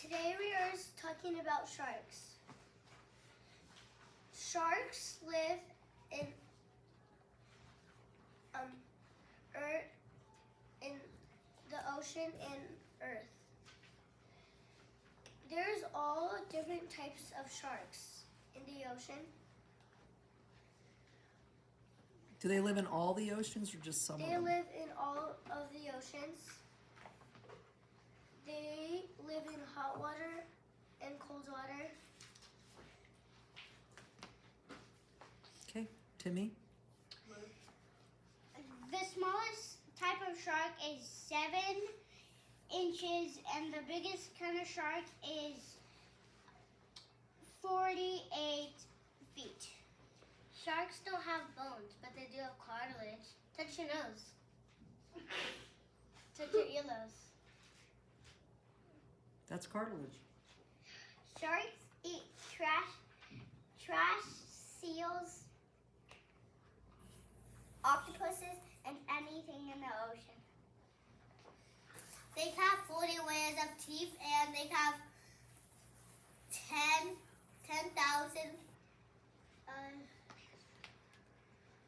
Today we are talking about sharks. Sharks live in earth, in the ocean and earth. There's all different types of sharks in the ocean. Do they live in all the oceans or just some of them? They live in all of the oceans. They live in hot water and cold water. Okay, Timmy? The smallest type of shark is 7 inches, and the biggest kind of shark is 48 feet. Sharks don't have bones, but they do have cartilage. Touch your nose. Touch your earlobes. That's cartilage. Sharks eat trash, seals, octopuses, and anything in the ocean. They have 40 layers of teeth, and they have 10,000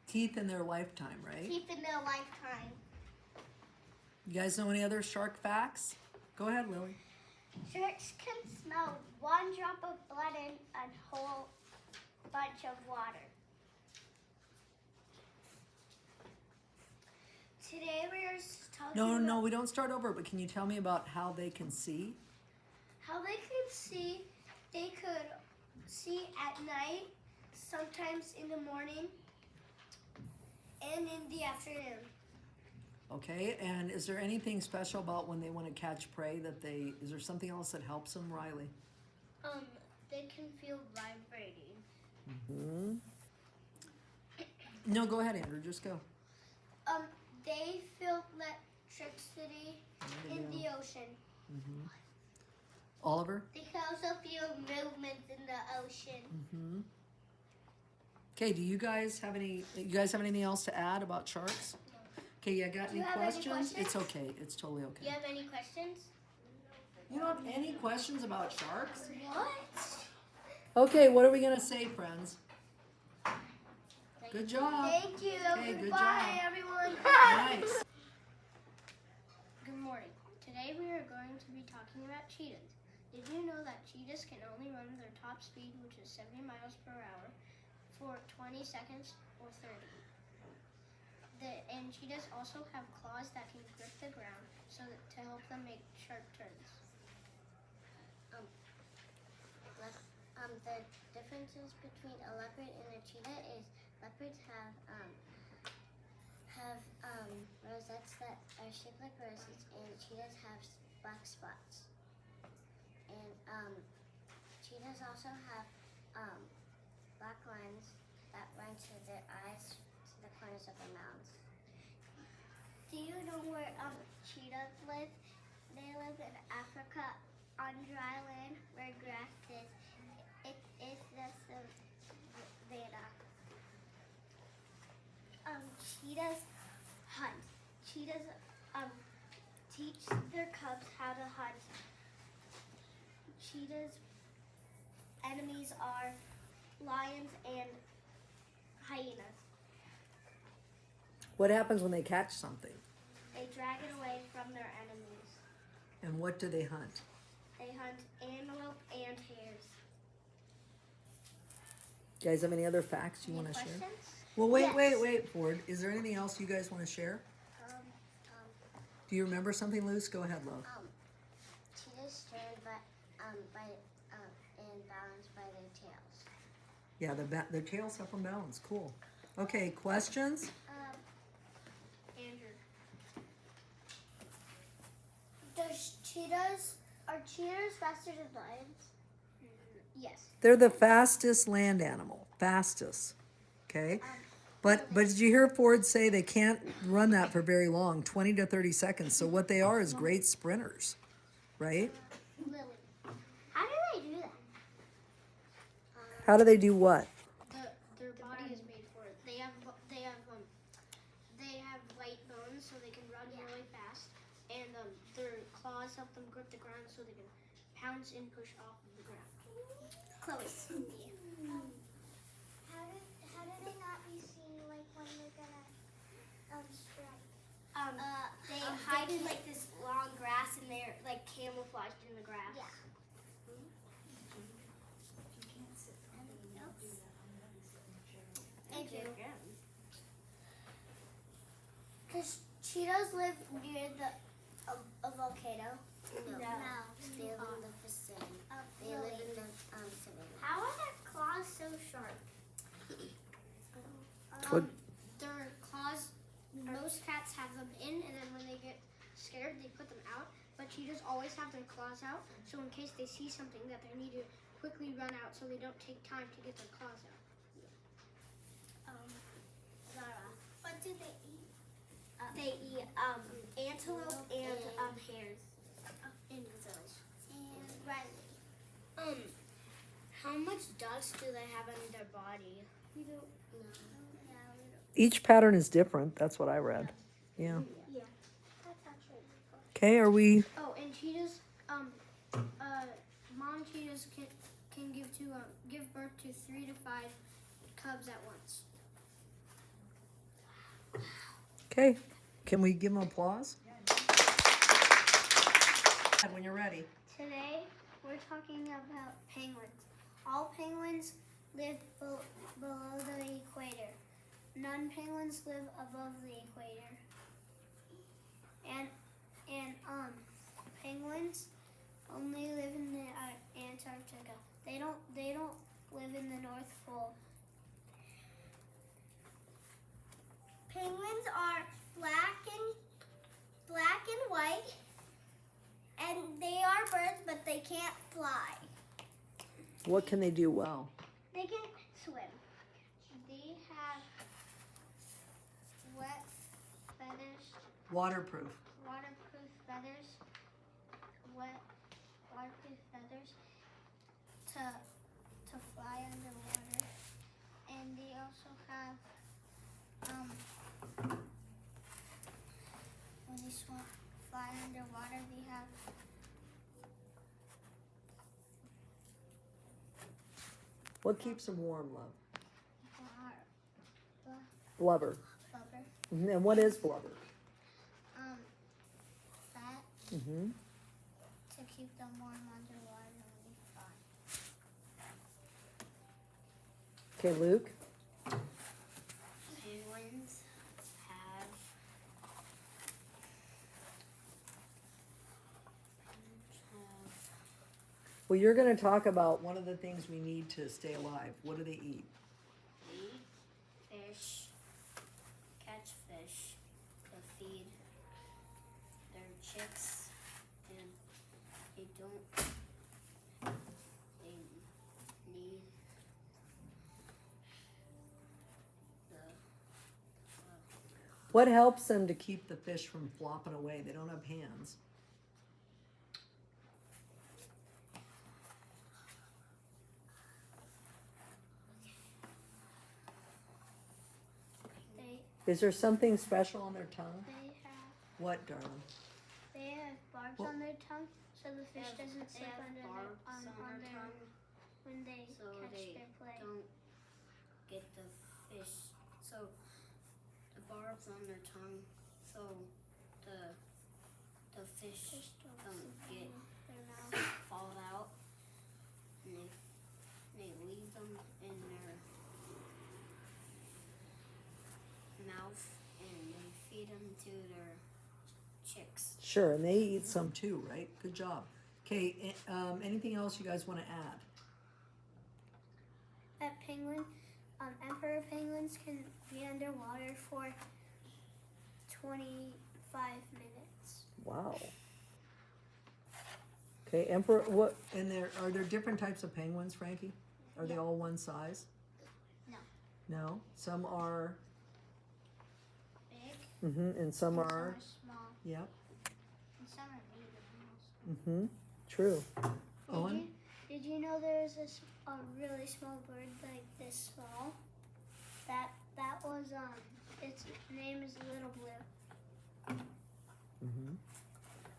Teeth in their lifetime, right? teeth in their lifetime. You guys know any other shark facts? Go ahead, Lily. Sharks can smell one drop of blood in a whole bunch of water. Today we are talking No, we don't start over, but can you tell me about how they can see? how they can see. They could see at night, sometimes in the morning, and in the afternoon. Okay, and is there anything special about when they want to catch prey is there something else that helps them, Riley? They can feel vibrating. Hmm. No, go ahead, Andrew, just go. They feel electricity in the ocean. Mm-hmm. Oliver? They can also feel movements in the ocean. Mm-hmm. Okay, do you guys have anything else to add about sharks? Okay, you got Do you any have any questions? questions? It's okay. It's totally okay. Do you have any questions? You don't have any questions about sharks? What? Okay, what are we gonna say, friends? Good job. Thank you. Okay, good Goodbye, job. everyone. Nice. Good morning. Today we are going to be talking about cheetahs. Did you know that cheetahs can only run their top speed, which is 70 miles per hour, for 20 seconds or 30? And cheetahs also have claws that can grip the ground to help them make sharp turns. The differences between a leopard and a cheetah is leopards have rosettes that are shaped like roses, and cheetahs have black spots. And cheetahs also have black lines that run to their eyes, to the corners of their mouths. Do you know where cheetahs live? They live in Africa on dry land where grass is. It is the savannah. Cheetahs hunt. Cheetahs teach their cubs how to hunt. Cheetahs' enemies are lions and hyenas. What happens when they catch something? They drag it away from their enemies. And what do they hunt? They hunt antelope and hares. You guys have any other facts you want to share? Questions? Well, wait, Yes. Ford. Is there anything else you guys want to share? Do you remember something, Luce? Go ahead, love. Cheetahs stand and balanced by their tails. Yeah, their tails help them balance. Cool. Okay, questions? Andrew. Are cheetahs faster than lions? Yes. They're the fastest land animal. Fastest. Okay? But did you hear Ford say they can't run that for very long, 20 to 30 seconds. So what they are is great sprinters, right? Lily. How do they do that? How do they do what? Their body is made for it. They have light bones, so they can run really fast, and their claws help them grip the ground, so they can pounce and push off of the ground. Close. How do they not be seen like when they're gonna strike? They hide in like this long grass and they're like camouflaged in the grass. Yeah. Thank you. Because cheetahs live near a volcano. No. No. They live in the vicinity. They live in the savannah. How are their claws so sharp? What? Their claws, most cats have them in, and then when they get scared, they put them out. But cheetahs always have their claws out, so in case they see something that they need to quickly run out so they don't take time to get their claws out. Zara, what do they eat? They eat antelope and hares. And gazelles. And Riley. How much dust do they have on their body? We don't know. Each pattern is different. That's what I read. Yeah. Yeah. That's actually cool. Okay, are we? Oh, and cheetahs, mom cheetahs can give birth to 3 to 5 cubs at once. Okay. Can we give them applause? When you're ready. Today, we're talking about penguins. All penguins live below the equator. Non-penguins live above the equator. And penguins only live in the Antarctica. They don't live in the North Pole. Penguins are black and white, and they are birds, but they can't fly. What can they do well? They can swim. They have wet feathers, Waterproof. waterproof feathers, waterproof feathers to fly underwater. And they also have when they fly underwater, they have What keeps them warm, love? blubber. Blubber. And what is blubber? Fat Mm-hmm. to keep them warm underwater when they fly. Okay, Luke. Penguins have Well, you're going to talk about one of the things we need to stay alive. What do they eat? fish, catch fish to feed their chicks, and they need What helps them to keep the fish from flopping away? They don't have hands. Is there something special on their tongue? What, darling? They have barbs Well- on their tongue, so the fish doesn't they slip have under barbs on on their their tongue when they so catch they their prey. don't get the fish. So the barbs on their tongue, so the fish Fish don't don't slip get under their mouth. fall out, and they leave them in their mouth, and they feed them to their chicks. Sure, and they eat some too, right? Good job. Okay, anything else you guys want to add? That penguin, emperor penguins can be underwater for 25 minutes. Wow. Okay, emperor. What? And are there different types of penguins, Frankie? Are they all one size? No. No. Some are. Big. And some and are. small. Yep. And some are native animals. True. Owen. Did you know there's a really small bird like this small? That was its name is Little Blue.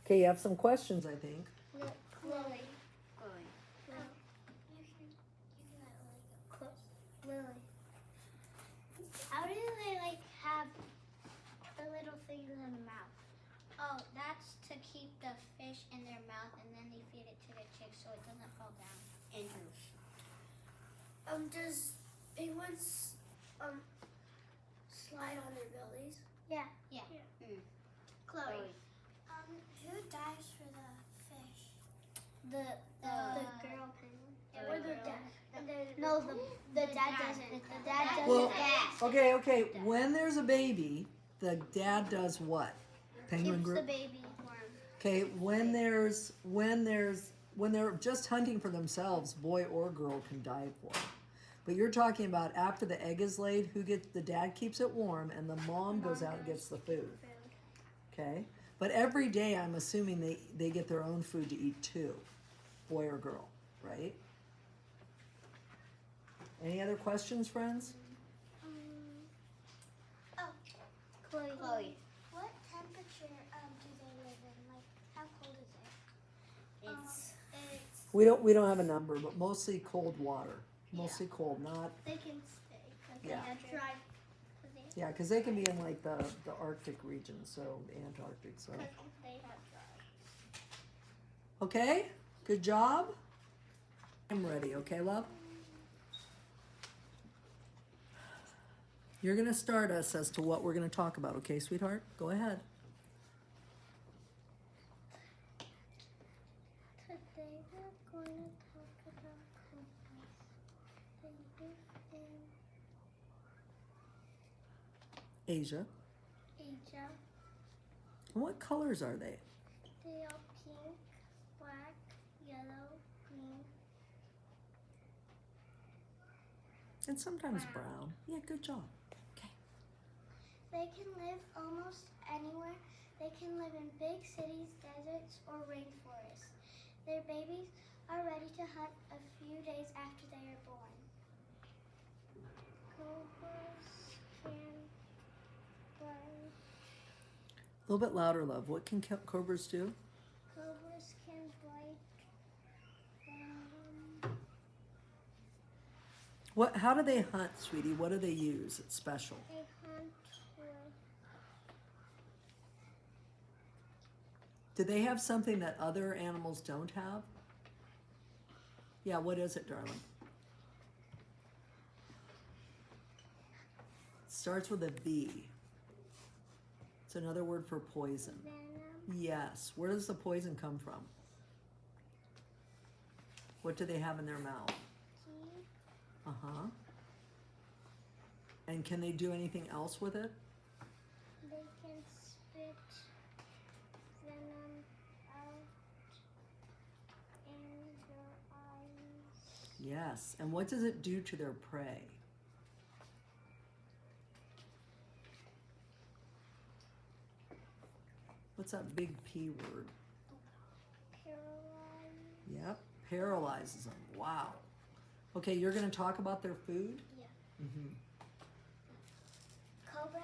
Okay, you have some questions, I think. Lily. keep the fish in their mouth and then they feed it to the chicks so it doesn't fall down. Andrew. Does penguins slide on their bellies? Yeah. Chloe. Who dies for the fish? The girl penguin. or the dad. No, the dad doesn't. The dad doesn't. Well, okay. When there's a baby, the dad does what? Penguin Keeps group. the baby warm. Okay, when they're just hunting for themselves, boy or girl can die for it. But you're talking about after the egg is laid, the dad keeps it warm and the mom goes out and gets the food. Okay? But every day I'm assuming they get their own food to eat too, boy or girl, right? Any other questions, friends? Chloe. What temperature do they live in? Like, how cold is it? We don't have a number, but mostly cold water. Mostly cold, not They can stay because Yeah. they have dry. yeah, because they can be in like the Arctic region, so the Antarctic. So They have dry. okay, good job. I'm ready. Okay, love. You're gonna start us as to what we're gonna talk about. Okay, sweetheart, go ahead. Today we're going to talk about cobras. They live in Asia. Asia. And what colors are they? They are pink, black, yellow, green. And sometimes brown. Yeah, good job. They can live almost anywhere. They can live in big cities, deserts, or rainforests. Their babies are ready to hunt a few days after they are born. Cobras can bite. A little bit louder, love. What can cobras do? Cobras can bite. How do they hunt, sweetie? What do they use? It's special. They hunt with Do they have something that other animals don't have? Yeah, what is it, darling? Starts with a V. It's another word for poison. venom. Yes. Where does the poison come from? What do they have in their mouth? Teeth. Uh-huh. And can they do anything else with it? They can spit venom out in your eyes. Yes. And what does it do to their prey? What's that big P word? Paralyze. Yep. Paralyzes them. Wow. Okay, you're going to talk about their food? Yeah. Mm-hmm. Cobras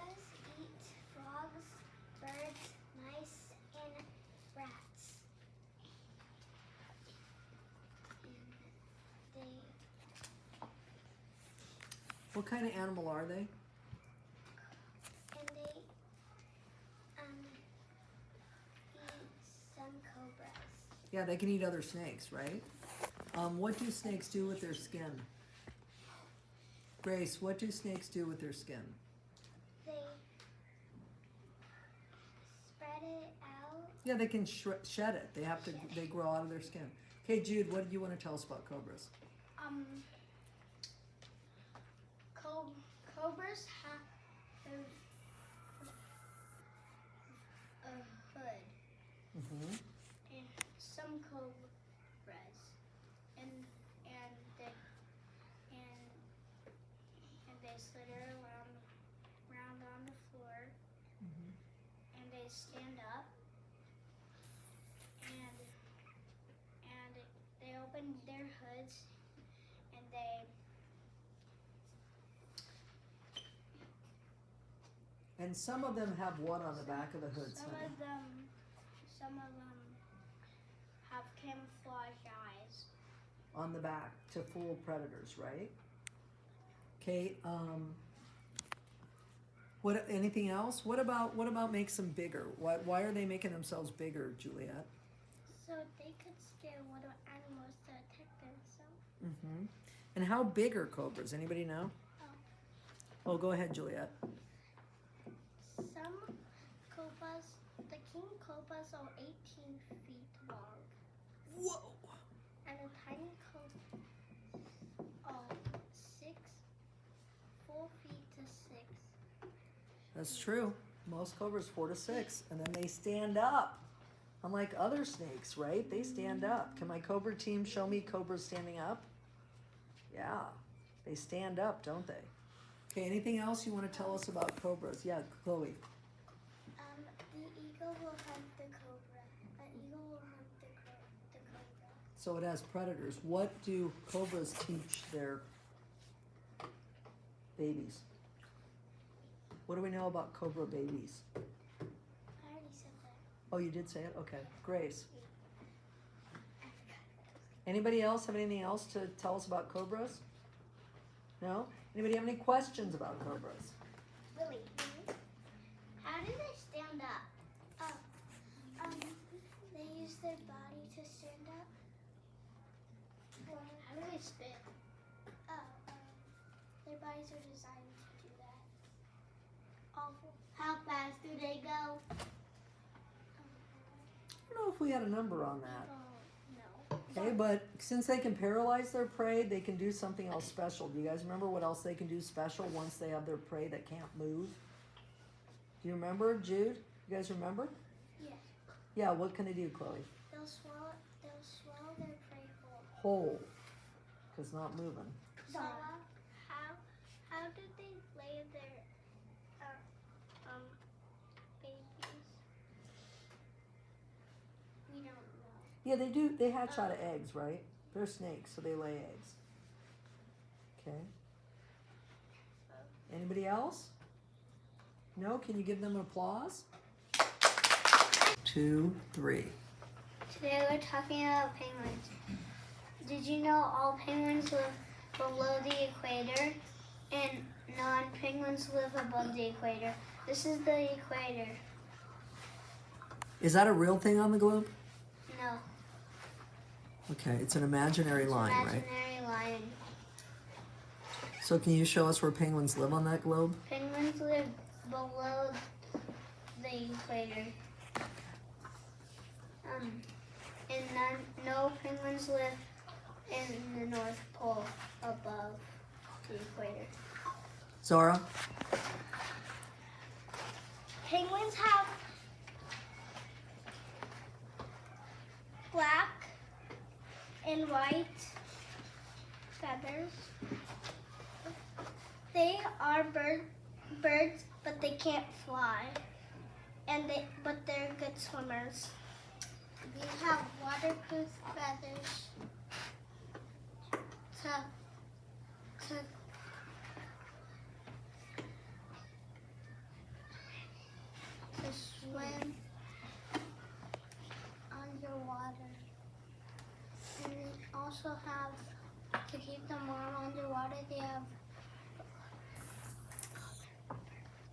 eat frogs, birds, mice, and rats. And What kind of animal are they? they eat some cobras. Yeah, they can eat other snakes, right? What do snakes do with their skin? Grace, what do snakes do with their skin? They spread it out. Yeah, they can shed it. They grow out of their skin. Okay, Jude, what do you want to tell us about cobras? Cobras have a hood, Mm-hmm. and some cobras, and they slither around on the floor, and they stand up, and they open their hoods, and And some of them have what on the back of the hood, some honey? of them have camouflage eyes. On the back to fool predators, right? Okay, What? Anything else? What about makes them bigger? Why are they making themselves bigger, Juliet? So they could scare little animals to attack themselves. Mm-hmm. And how big are cobras? Anybody know? Oh, go ahead, Juliet. Some cobras, the king cobras are 18 feet long. Whoa! And a tiny cobra are 4 feet to 6. That's true. Most cobras 4 to 6, and then they stand up. Unlike other snakes, right? They stand up. Can my cobra team show me cobras standing up? Yeah, they stand up, don't they? Okay, anything else you want to tell us about cobras? Yeah, Chloe. The eagle will hunt the cobra. An eagle will hunt the cobra. So it has predators. What do cobras teach their babies? What do we know about cobra babies? I already said that. Oh, you did say it? Okay. Grace. Anybody else have anything else to tell us about cobras? No? Anybody have any questions about cobras? Lily, how do they stand up? They use their body to stand up. How do they spit? Their bodies are designed to do that. Awful. How fast do they go? I don't know if we had a number on that. No. Okay, but since they can paralyze their prey, they can do something else special. Do you guys remember what else they can do special once they have their prey that can't move? Do you remember, Jude? You guys remember? Yes. Yeah, what can they do, Chloe? They'll swallow their prey whole. Whole. Because not moving. So, how do they lay their babies? We don't know. Yeah, they do. They hatch out of eggs, right? They're snakes, so they lay eggs. Okay. Anybody else? No? Can you give them applause? 2, 3. Today we're talking about penguins. Did you know all penguins live below the equator and non-penguins live above the equator? This is the equator. Is that a real thing on the globe? No. Okay, it's an imaginary line, right? Imaginary line. So can you show us where penguins live on that globe? Penguins live below the equator. And no penguins live in the North Pole above the equator. Zara? Penguins have black and white feathers. They are birds, but they can't fly. But they're good swimmers. They have waterproof feathers to swim underwater. And they also have, to keep them warm underwater, they have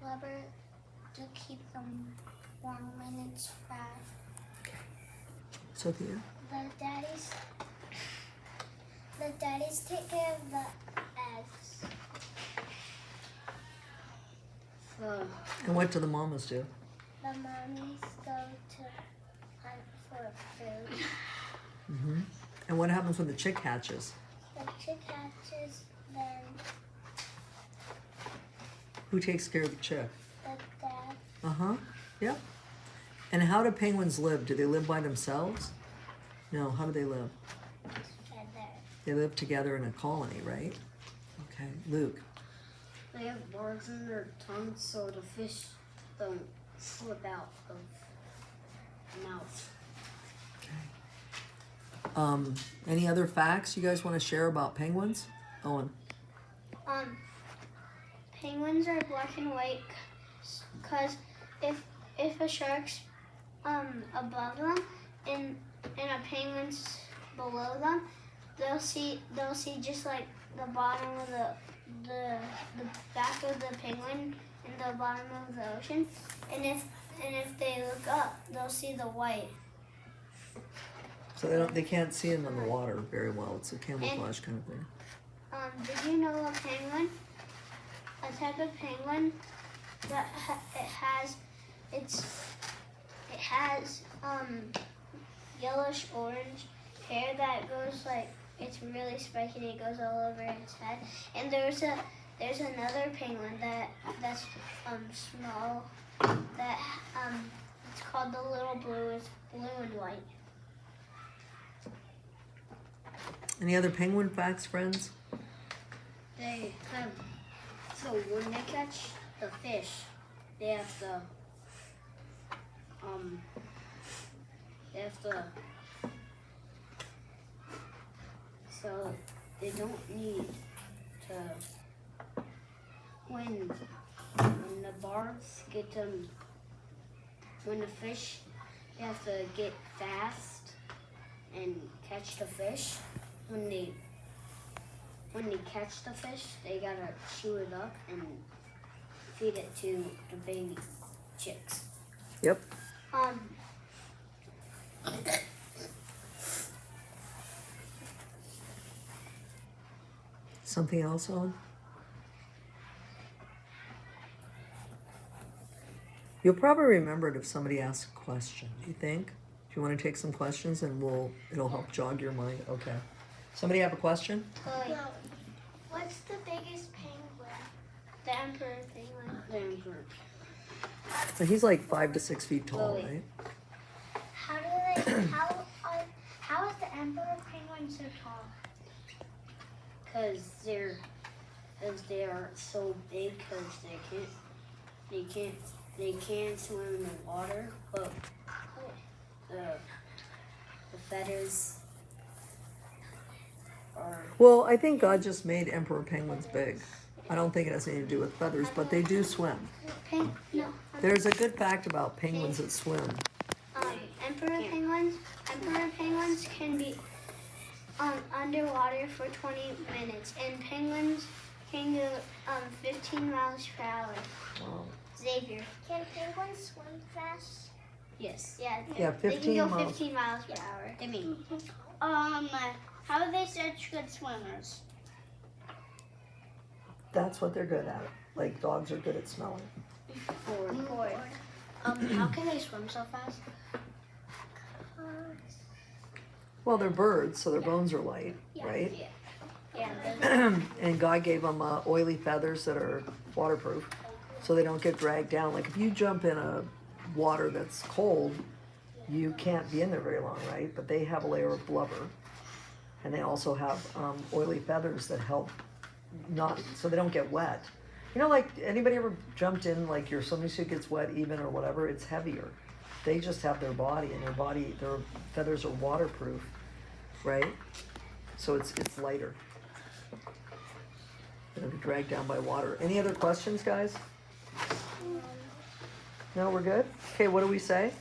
rubber to keep them warm when it's bad. Sophia? The daddies take care of the eggs. And what do the mamas do? The mommies go to hunt for food. Mm-hmm. And what happens when the chick hatches? The chick hatches, then Who takes care of the chick? the dad. Uh-huh. Yep. And how do penguins live? Do they live by themselves? No, how do they live? Together. They live together in a colony, right? Okay. Luke? They have barbs in their tongues so the fish don't slip out of the mouth. Any other facts you guys want to share about penguins? Owen? Penguins are black and white because if a shark's above them and a penguin's below them, they'll see just like the bottom of the back of the penguin in the bottom of the ocean, and if they look up, they'll see the white. So they can't see them in the water very well. It's a camouflage kind of thing. Did you know a penguin? A type of penguin that it has yellowish orange hair that goes like, it's really spiky and it goes all over its head. And there's another penguin that's small that it's called the little blue. It's blue and white. Any other penguin facts, friends? They have, so when they catch the fish, they have to, so they don't need to, when the barbs get them, when the fish, they have to get fast and catch the fish. When they catch the fish, they gotta chew it up and feed it to the baby chicks. Yep. Something else on? You'll probably remember it if somebody asks a question. Do you think? Do you want to take some questions and it'll help jog your mind? Okay. Somebody have a question? What's the biggest penguin? The emperor penguin. The emperor. So he's like 5 to 6 feet tall, Lily. right? How is the emperor penguin so tall? Because they are so big, because they can't swim in the water, but the feathers are. Well, I think God just made emperor penguins big. I don't think it has anything to do with feathers, but they do swim. No. There's a good fact about penguins that swim. Emperor penguins can be underwater for 20 minutes, and penguins can go 15 miles per hour. Wow. Xavier. Can penguins swim fast? Yes. Yeah, They 15 can go miles. 15 miles per hour. I mean, How are they such good swimmers? That's what they're good at. Like dogs are good at smelling. How can they swim so fast? Well, they're birds, so their bones are light, right? Yeah. And God gave them oily feathers that are waterproof, so they don't get dragged down. Like if you jump in a water that's cold, you can't be in there very long, right? But they have a layer of blubber, and they also have oily feathers that help not, so they don't get wet. You know, like anybody ever jumped in, like your swimming suit gets wet even or whatever, it's heavier. They just have their body, and their feathers are waterproof, right? So it's lighter. They don't get dragged down by water. Any other questions, guys? No, we're good? Okay, what do we say?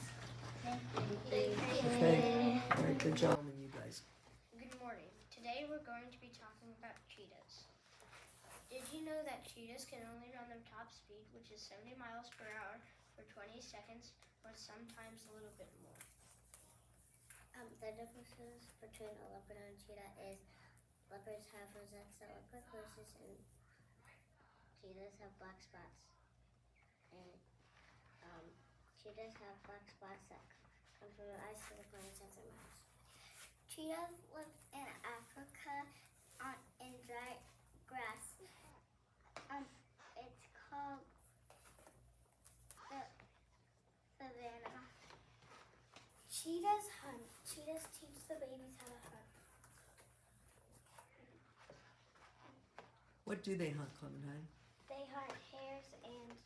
Okay. All right, good job, you guys. Good morning. Today we're going to be talking about cheetahs. Did you know that cheetahs can only run their top speed, which is 70 miles per hour, for 20 seconds, or sometimes a little bit more? The differences between a leopard and a cheetah is leopards have rosettes that look like roses, and cheetahs have black spots. And cheetahs have black spots that come from their eyes to the points of their mouths. Cheetahs live in Africa in dry grass. It's called the savannah. Cheetahs hunt. Cheetahs teach the babies how to hunt. What do they hunt, Clementine? They hunt hares and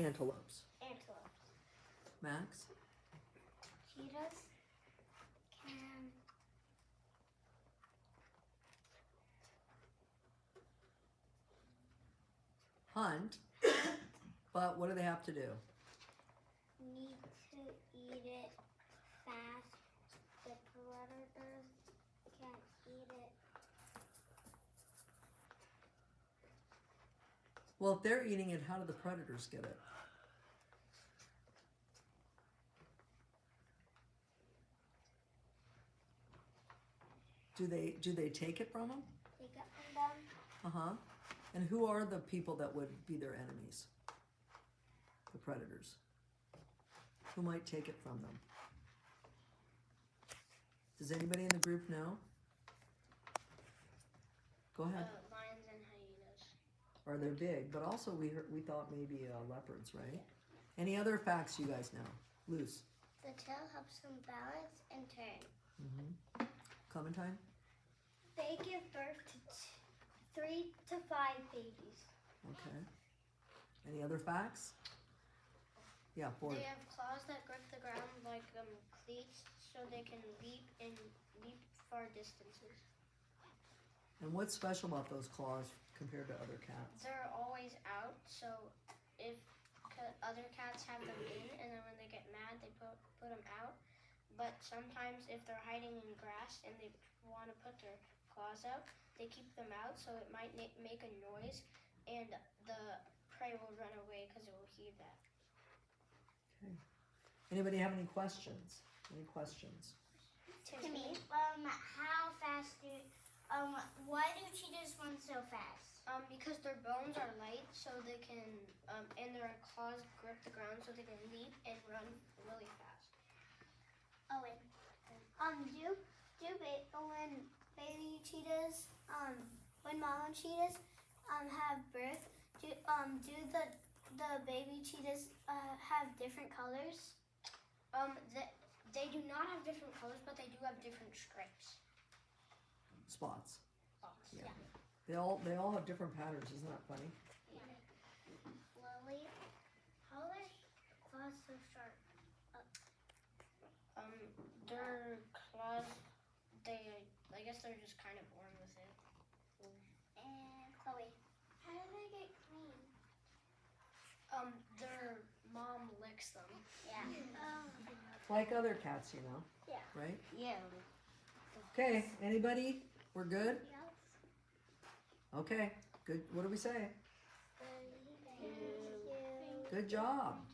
Antelopes. antelopes. Max? Cheetahs can Hunt. But what do they have to do? need to eat it fast. The predators can't eat it Well, if they're eating it, how do the predators get it? Do they take it from them? Take it from them. Uh-huh. And who are the people that would be their enemies? The predators. Who might take it from them? Does anybody in the group know? Go ahead. Lions and hyenas. Or they're big, but also we thought maybe leopards, right? Any other facts you guys know? Luce. The tail helps them balance and turn. Mm-hmm. Clementine? They give birth to 3 to 5 babies. Okay. Any other facts? Yeah, Ford. They have claws that grip the ground like cleats, so they can leap far distances. And what's special about those claws compared to other cats? They're always out, so if other cats have them in, and then when they get mad, they put them out. But sometimes if they're hiding in grass and they want to put their claws out, they keep them out, so it might make a noise, and the prey will run away because it will hear that. Okay. Anybody have any questions? Any questions? To me, How fast why do cheetahs run so fast? Because their bones are light, so they can, and their claws grip the ground, so they can leap and run really fast. Owen. When baby cheetahs, when mama cheetahs, have birth, do the baby cheetahs have different colors? They do not have different colors, but they do have different stripes. Spots. Spots. Yeah. They all have different patterns. Isn't that funny? Lily, how are their claws so sharp? Their claws, I guess they're just kind of born with it. And Chloe, how do they get clean? Their mom licks them. Yeah. Like other cats, you know. Yeah. Right? Yeah. Okay. Anybody? We're good? Yes. Okay. Good. What do we say? Thank you. Good job.